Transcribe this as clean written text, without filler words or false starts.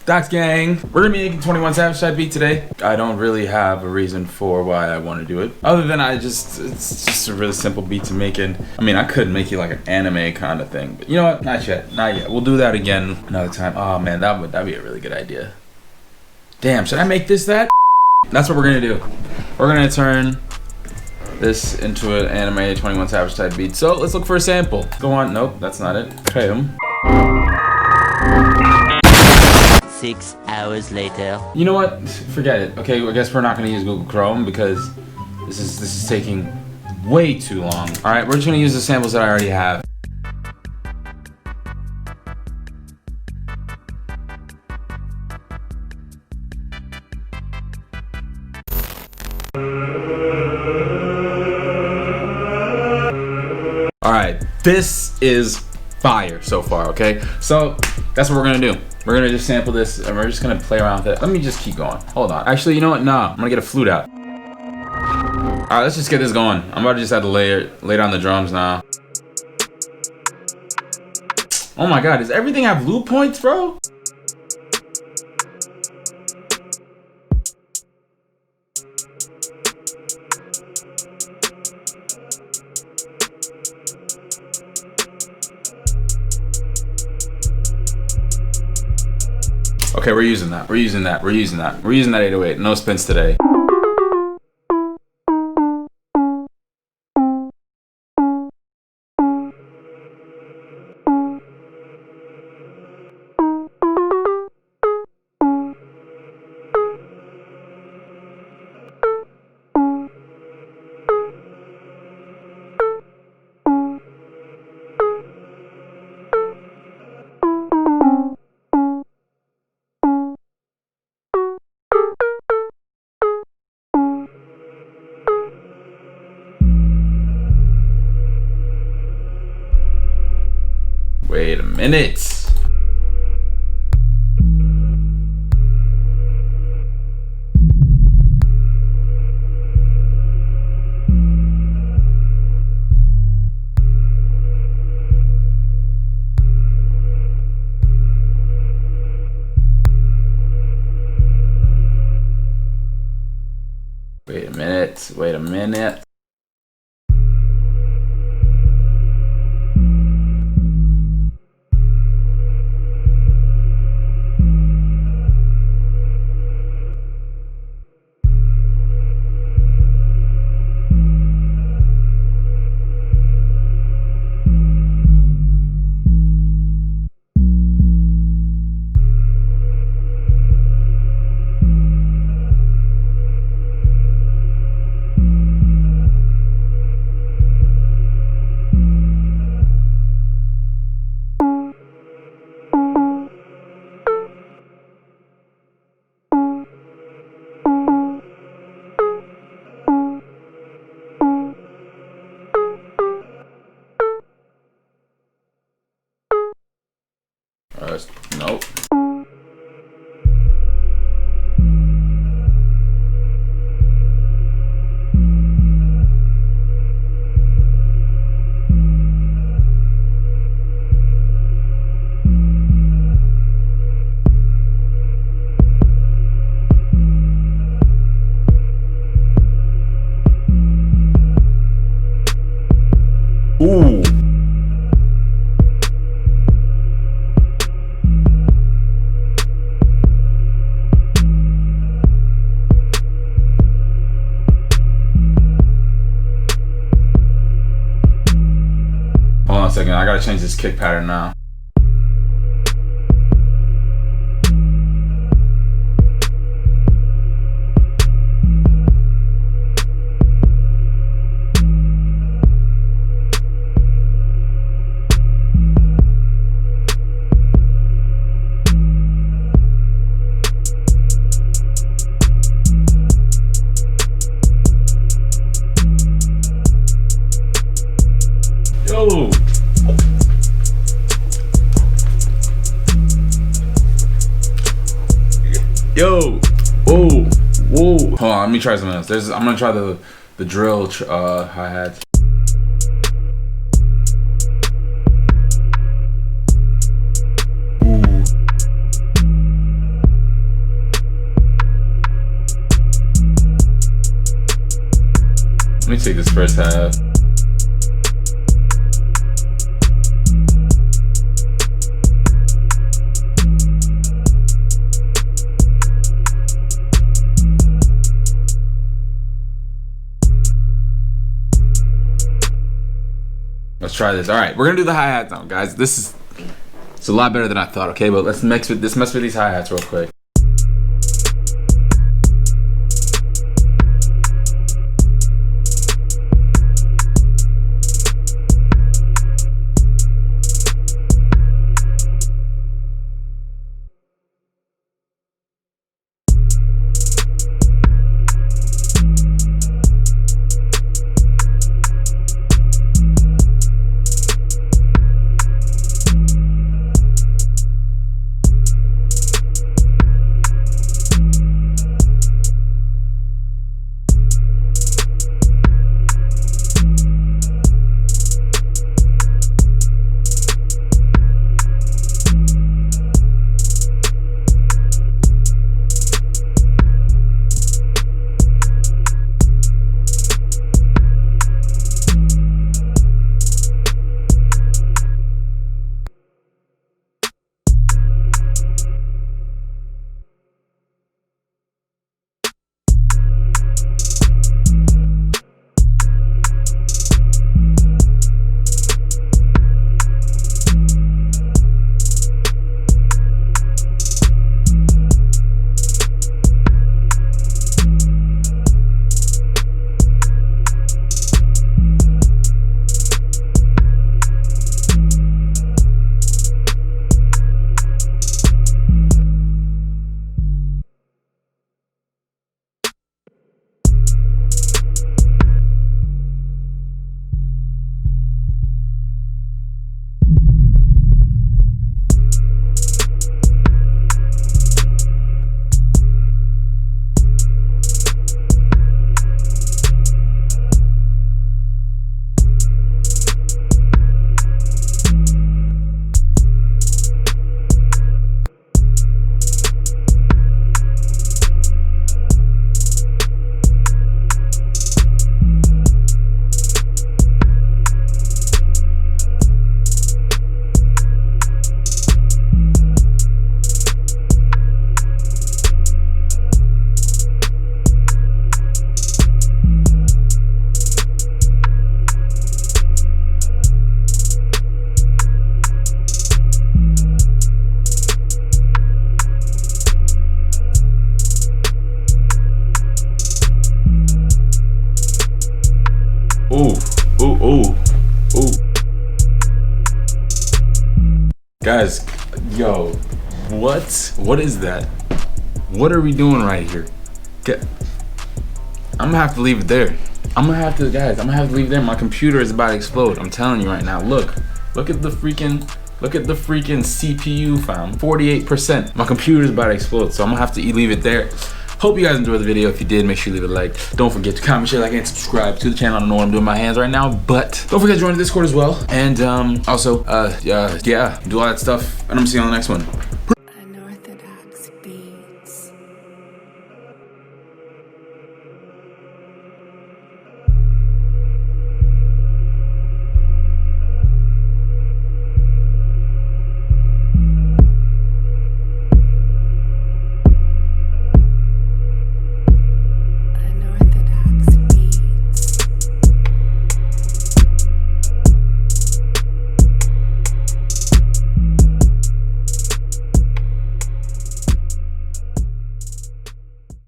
That's gang. We're gonna be making 21 Savage type beat today. I don't really have a reason for why I want to do it, other than it's just a really simple beat to make. And I mean, I could make it like an anime kind of thing, but you know what? Not yet. We'll do that again another time. Oh man, that'd be a really good idea. Damn, should I make this that? That's what we're gonna do. We're gonna turn this into an anime 21 Savage type beat. So let's look for a sample. Go on. Nope, that's not it. Try him. 6 hours later. You know what? Forget it. Okay, I guess we're not gonna use Google Chrome because this is taking way too long. All right, we're just gonna use the samples that I already have. Alright, this is fire so far, okay? So, that's what we're gonna do. We're gonna just sample this and we're just gonna play around with it. Let me just keep going. Hold on. Actually, you know what? Nah, I'm gonna get a flute out. Alright, let's just get this going. I'm about to just have to lay down the drums now. Oh my god, does everything have loop points, bro? Okay, we're using that 808. No spins today. Wait a minute. Wait a minute. Nope. Ooh. Hold on a second, I gotta change this kick pattern now. Yo! Yo! Whoa! Whoa! Hold on, let me try something else. I'm gonna try the drill hi-hats. Ooh. Let me take this first half. Let's try this. All right, we're gonna do the hi-hats now, guys. It's a lot better than I thought. Okay, but let's mess with these hi-hats real quick. Ooh, ooh, ooh, ooh. Guys, yo, what is that? What are we doing right here? I'm gonna have to leave it there. I'm gonna have to leave it there. My computer is about to explode. I'm telling you right now. Look at the freaking CPU, fam. 48%. My computer is about to explode, so I'm gonna have to leave it there. Hope you guys enjoyed the video. If you did, make sure you leave a like. Don't forget to comment, share, like, and subscribe to the channel. I don't know what I'm doing with my hands right now, but don't forget to join the Discord as well. And also, yeah, do all that stuff. And I'm gonna see you on the next one.